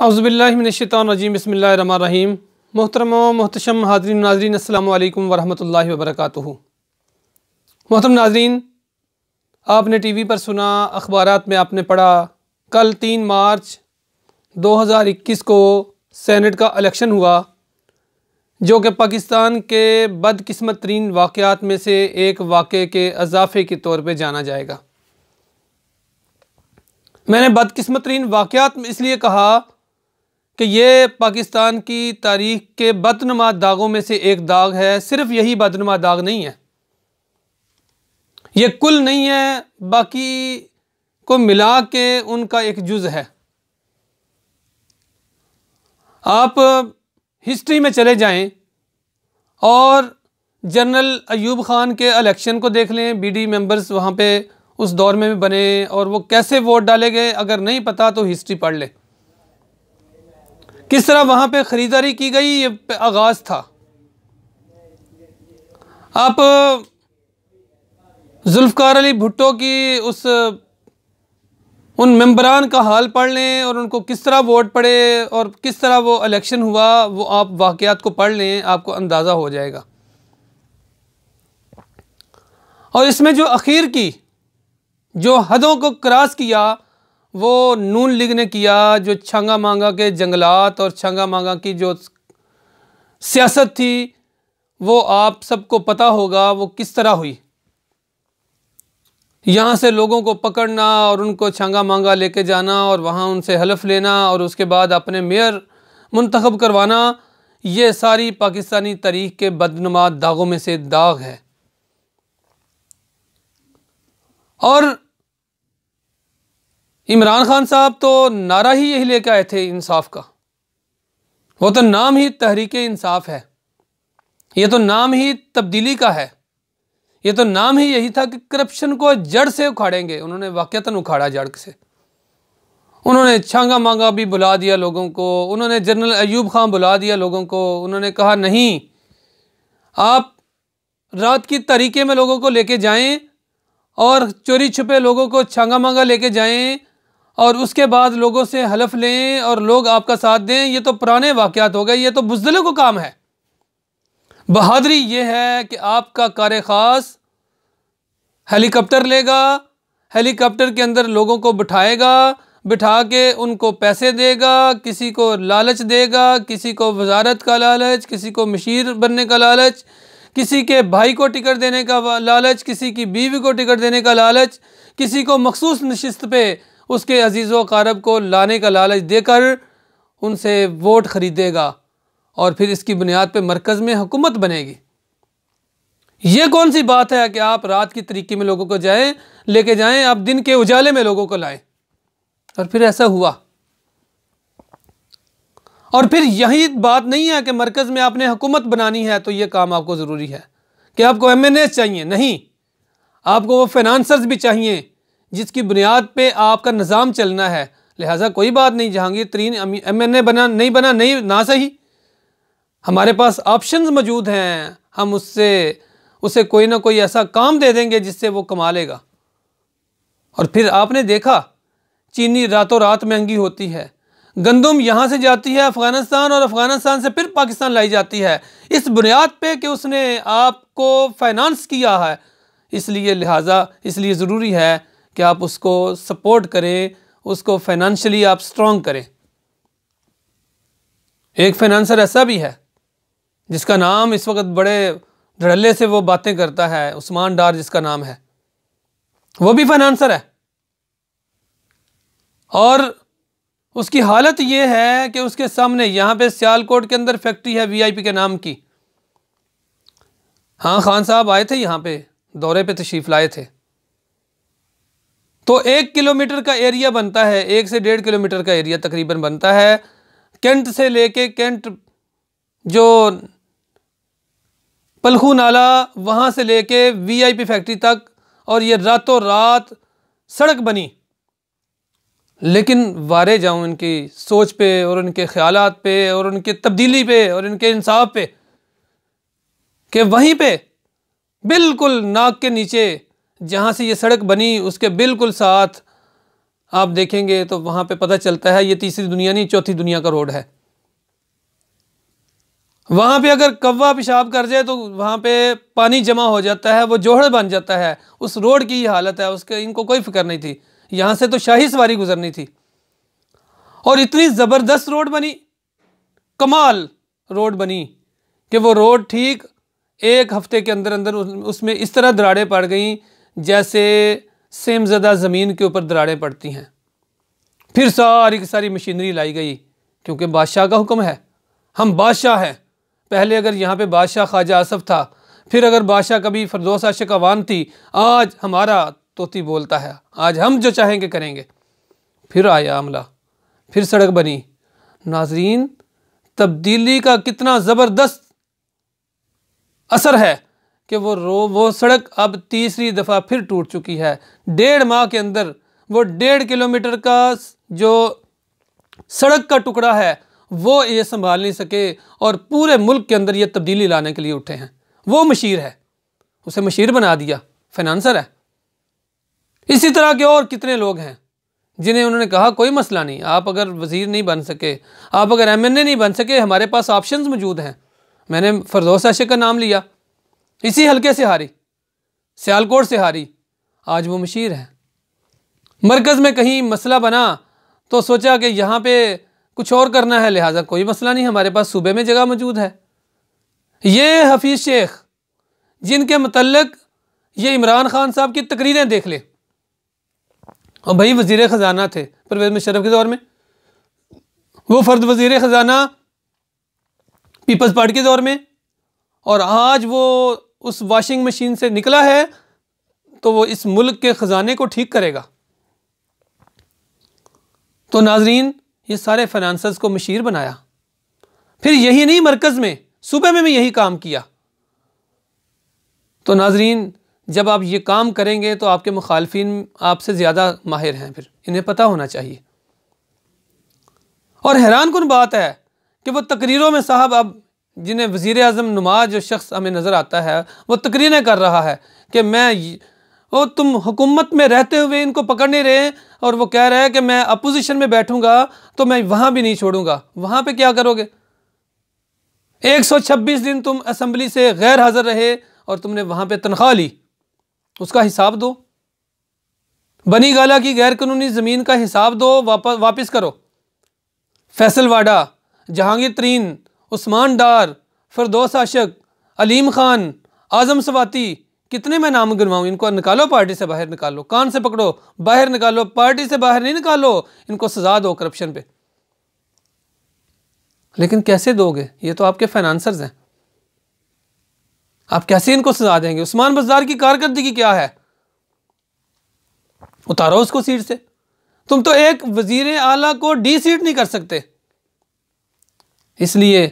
औज़ुबिल्लाहिमिनश्शैतानिर्रजीम बिस्मिल्लाहिर्रहमानिर्रहीम। मोहतरम मोहतशम हाज़रीन नाज़रीन अस्सलामु अलैकुम वरहमतुल्लाहि वबरकातुहू। मोहतरम नाज़रीन, आपने टीवी पर सुना, अखबारात में आपने पढ़ा, कल 3 मार्च 2021 को सेनेट का इलेक्शन हुआ, जो कि पाकिस्तान के बदकिस्मत तरीन वाक़यात में से एक वाक़े के इजाफ़े के तौर पर जाना जाएगा। मैंने बदकिस्मत तरीन वाक़यात इसलिए कहा कि ये पाकिस्तान की तारीख़ के बदनुमा दागों में से एक दाग है। सिर्फ यही बदनुमा दाग नहीं है, ये कुल नहीं है, बाकी को मिला के उनका एक जुज़ है। आप हिस्ट्री में चले जाएं और जनरल अयूब ख़ान के इलेक्शन को देख लें। बीडी मेंबर्स वहाँ पे उस दौर में भी बने और वो कैसे वोट डाले गए, अगर नहीं पता तो हिस्ट्री पढ़ ले। किस तरह वहाँ पे ख़रीदारी की गई, ये आगाज़ था। आप जुल्फ़कार अली भुट्टो की उन मेंबरान का हाल पढ़ लें और उनको किस तरह वोट पड़े और किस तरह वो इलेक्शन हुआ, वो आप वाक़यात को पढ़ लें, आपको अंदाज़ा हो जाएगा। और इसमें जो आखिर की जो हदों को क्रॉस किया वो नून लीग ने किया। जो छंगा मांगा के जंगलात और छंगा मांगा की जो सियासत थी वो आप सबको पता होगा वो किस तरह हुई। यहाँ से लोगों को पकड़ना और उनको छंगा मांगा लेके जाना और वहाँ उनसे हलफ लेना और उसके बाद अपने मेयर मुंतखब करवाना, ये सारी पाकिस्तानी तारीख़ के बदनुमा दागों में से दाग है। और इमरान खान साहब तो नारा ही यही लेकर आए थे इंसाफ का। वो तो नाम ही तहरीक इंसाफ है, ये तो नाम ही तब्दीली का है, ये तो नाम ही यही था कि करप्शन को जड़ से उखाड़ेंगे। उन्होंने वाक़तन उखाड़ा जड़ से। उन्होंने छांगा मांगा भी बुला दिया लोगों को, उन्होंने जनरल अयूब ख़ान बुला दिया लोगों को। उन्होंने कहा नहीं, आप रात की तरीके में लोगों को लेके जाएं और चोरी छुपे लोगों को छांगा मांगा लेके जाएं और उसके बाद लोगों से हलफ लें और लोग आपका साथ दें। ये तो पुराने वाक़यात हो गए, ये तो बुज़दिलों को काम है। बहादुरी ये है कि आपका कार ख़ास हेलीकॉप्टर लेगा, हेलीकॉप्टर के अंदर लोगों को बिठाएगा, बिठा के उनको पैसे देगा, किसी को लालच देगा, किसी को वजारत का लालच, किसी को मशीर बनने का लालच, किसी के भाई को टिकट देने का लालच, किसी की बीवी को टिकट देने का लालच, किसी को मखसूस नशिस्त पे उसके अजीज़ो क़ारब को लाने का लालच देकर उनसे वोट ख़रीदेगा और फिर इसकी बुनियाद पे मरकज़ में हुकूमत बनेगी। ये कौन सी बात है कि आप रात की तरीके में लोगों को लेके जाएं, आप दिन के उजाले में लोगों को लाएं। और फिर ऐसा हुआ। और फिर यही बात नहीं है कि मरकज़ में आपने हुकूमत बनानी है तो ये काम आपको ज़रूरी है कि आपको MNA चाहिए। नहीं, आपको वो फाइनेंसर्स भी चाहिए जिसकी बुनियाद पे आपका निज़ाम चलना है। लिहाजा कोई बात नहीं, जहांगीर तरीन MNA बना नहीं बना नहीं ना सही, हमारे पास ऑप्शंस मौजूद हैं। हम उसे कोई ना कोई ऐसा काम दे देंगे जिससे वो कमा लेगा। और फिर आपने देखा चीनी रातों रात महंगी होती है, गंदम यहाँ से जाती है अफ़गानिस्तान और अफ़गानिस्तान से फिर पाकिस्तान लाई जाती है इस बुनियाद पे कि उसने आपको फाइनेंस किया है। इसलिए ज़रूरी है कि आप उसको सपोर्ट करें, उसको फाइनेंशियली आप स्ट्रॉन्ग करें। एक फाइनेंसर ऐसा भी है जिसका नाम इस वक्त बड़े धड़ल्ले से वो बातें करता है, उस्मान डार जिसका नाम है, वो भी फाइनेंसर है। और उसकी हालत ये है कि उसके सामने यहाँ पे सियालकोट के अंदर फैक्ट्री है VIP के नाम की। हाँ, खान साहब आए थे यहाँ पे, दौरे पे तशरीफ़ लाए थे। तो 1 किलोमीटर का एरिया बनता है, 1 से 1.5 किलोमीटर का एरिया तकरीबन बनता है, कैंट से लेके कैंट जो पलखू नाला वहाँ से लेके VIP फैक्ट्री तक। और ये रातों रात सड़क बनी। लेकिन वारे जाऊँ इनकी सोच पे और उनके ख्यालात पे और उनकी तब्दीली पे और इनके इंसाफ पे कि वहीं पे बिल्कुल नाक के नीचे जहाँ से ये सड़क बनी उसके बिल्कुल साथ आप देखेंगे तो वहाँ पे पता चलता है ये तीसरी दुनिया नहीं, चौथी दुनिया का रोड है। वहाँ पे अगर कौवा पेशाब कर जाए तो वहाँ पे पानी जमा हो जाता है, वो जोहड़ बन जाता है। उस रोड की ये हालत है, उसके इनको कोई फिक्र नहीं थी। यहाँ से तो शाही सवारी गुजरनी थी और इतनी ज़बरदस्त रोड बनी, कमाल रोड बनी कि वो रोड ठीक 1 हफ्ते के अंदर अंदर उसमें इस तरह दरारें पड़ गईं जैसे सेमज़दा ज़मीन के ऊपर दरारें पड़ती हैं। फिर सारी की सारी मशीनरी लाई गई, क्योंकि बादशाह का हुक्म है, हम बादशाह हैं। पहले अगर यहाँ पे बादशाह ख्वाजा आसफ था, फिर अगर बादशाह कभी फरदौस आशिक अवान थी, आज हमारा तोती बोलता है, आज हम जो चाहेंगे करेंगे। फिर आया अमला, फिर सड़क बनी। नाजरीन, तब्दीली का कितना ज़बरदस्त असर है कि वो सड़क अब तीसरी दफ़ा फिर टूट चुकी है। 1.5 माह के अंदर वो 1.5 किलोमीटर का जो सड़क का टुकड़ा है वो ये संभाल नहीं सके और पूरे मुल्क के अंदर ये तब्दीली लाने के लिए उठे हैं। वो मशीर है, उसे मशीर बना दिया, फाइनेंसर है। इसी तरह के और कितने लोग हैं जिन्हें उन्होंने कहा कोई मसला नहीं, आप अगर वज़ीर नहीं बन सके, आप अगर MNA नहीं बन सके, हमारे पास ऑप्शंस मौजूद हैं। मैंने फरदौस आशिक का नाम लिया, इसी हलके से हारी, सियालकोट से हारी, आज वो मशीर है। मरकज़ में कहीं मसला बना तो सोचा कि यहाँ पे कुछ और करना है, लिहाजा कोई मसला नहीं, हमारे पास सूबे में जगह मौजूद है। ये हफीज़ शेख जिनके मतलब ये इमरान खान साहब की तकरीरें देख ले, और भाई वज़ीर ख़जाना थे परवेज़ मुशर्रफ के दौर में, वो फ़र्द वज़ीर ख़जाना पीपल्स पार्टी के दौर में, और आज वो उस वॉशिंग मशीन से निकला है तो वो इस मुल्क के ख़जाने को ठीक करेगा। तो नाजरीन, ये सारे फाइनेंसर्स को मशीर बनाया। फिर यही नहीं, मरकज़ में सूबे में भी यही काम किया। तो नाजरीन, जब आप ये काम करेंगे तो आपके मुखालफिन आपसे ज़्यादा माहिर हैं, फिर इन्हें पता होना चाहिए। और हैरान कुन बात है कि वो तकरीरों में साहब, अब जिन्हें वज़ीर आज़म नुमा जो शख्स हमें नज़र आता है, वो तकरीरें कर रहा है कि तुम हुकूमत में रहते हुए इनको पकड़ नहीं रहे, और वो कह रहा है कि मैं अपोजिशन में बैठूंगा तो मैं वहाँ भी नहीं छोड़ूंगा। वहाँ पे क्या करोगे? 126 दिन तुम असम्बली से गैर हाज़िर रहे और तुमने वहाँ पे तनख्वाह ली, उसका हिसाब दो। बनी गाला की गैर कानूनी ज़मीन का हिसाब दो, वापस करो। फैसल वाडा, जहांगीर तरीन, उस्मान डार, फरदौस आशिक, अलीम खान, आज़म सवाती, कितने मैं नाम गिनवाऊँ? इनको निकालो, पार्टी से बाहर निकालो, कान से पकड़ो, बाहर निकालो, पार्टी से बाहर नहीं निकालो, इनको सजा दो करप्शन पे। लेकिन कैसे दोगे? ये तो आपके फाइनेंसर्स हैं, आप कैसे इनको सजा देंगे? उस्मान बज़दार की कारकर्दगी क्या है? उतारो उसको सीट से। तुम तो एक वजीर आला को डी सीट नहीं कर सकते। इसलिए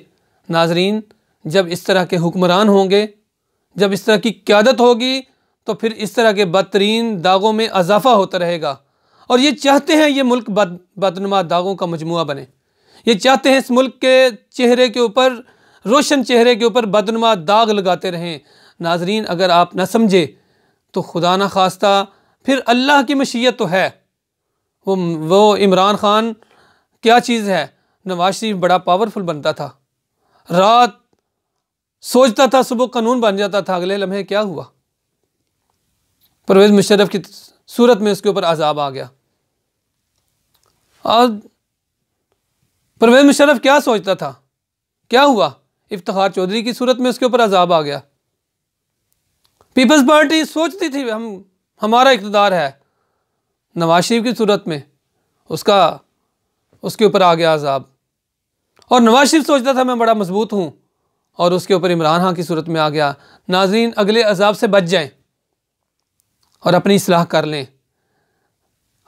नाजरीन, जब इस तरह के हुक्मरान होंगे, जब इस तरह की क़यादत होगी, तो फिर इस तरह के बदतरीन दागों में इजाफा होता रहेगा। और ये चाहते हैं ये मुल्क बदनुमा दागों का मजमुआ बने। ये चाहते हैं इस मुल्क के चेहरे के ऊपर, रोशन चेहरे के ऊपर बदनुमा दाग लगाते रहें। नाजरीन, अगर आप न समझे तो खुदा न खास्ता फिर अल्लाह की मशीयत तो है। वो इमरान खान क्या चीज़ है? नवाज शरीफ बड़ा पावरफुल बनता था, रात सोचता था, सुबह कानून बन जाता था, अगले लम्हे क्या हुआ? परवेज़ मुशर्रफ की सूरत में उसके ऊपर अजाब आ गया। और परवेज़ मुशर्रफ क्या सोचता था, क्या हुआ? इफ्तिखार चौधरी की सूरत में उसके ऊपर अजाब आ गया। पीपल्स पार्टी सोचती थी हमारा इक़्तिदार है, नवाज शरीफ की सूरत में उसके ऊपर आ गया अजाब। और नवाज शरीफ सोचता था मैं बड़ा मजबूत हूँ, और उसके ऊपर इमरान खान की सूरत में आ गया। नाज़रीन, अगले अजाब से बच जाएं और अपनी इस्लाह कर लें,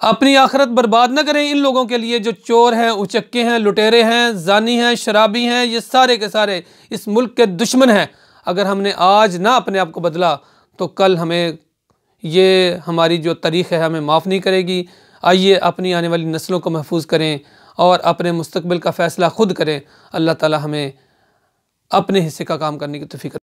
अपनी आखिरत बर्बाद न करें इन लोगों के लिए जो चोर हैं, उचक्के हैं, लुटेरे हैं, जानी हैं, शराबी हैं। ये सारे के सारे इस मुल्क के दुश्मन हैं। अगर हमने आज ना अपने आप को बदला तो कल हमें ये हमारी जो तारीख़ है हमें माफ़ नहीं करेगी। आइए अपनी आने वाली नस्लों को महफूज करें और अपने मुस्तकबिल का फ़ैसला ख़ुद करें। अल्लाह ताला हमें अपने हिस्से का काम करने की तौफ़ीक़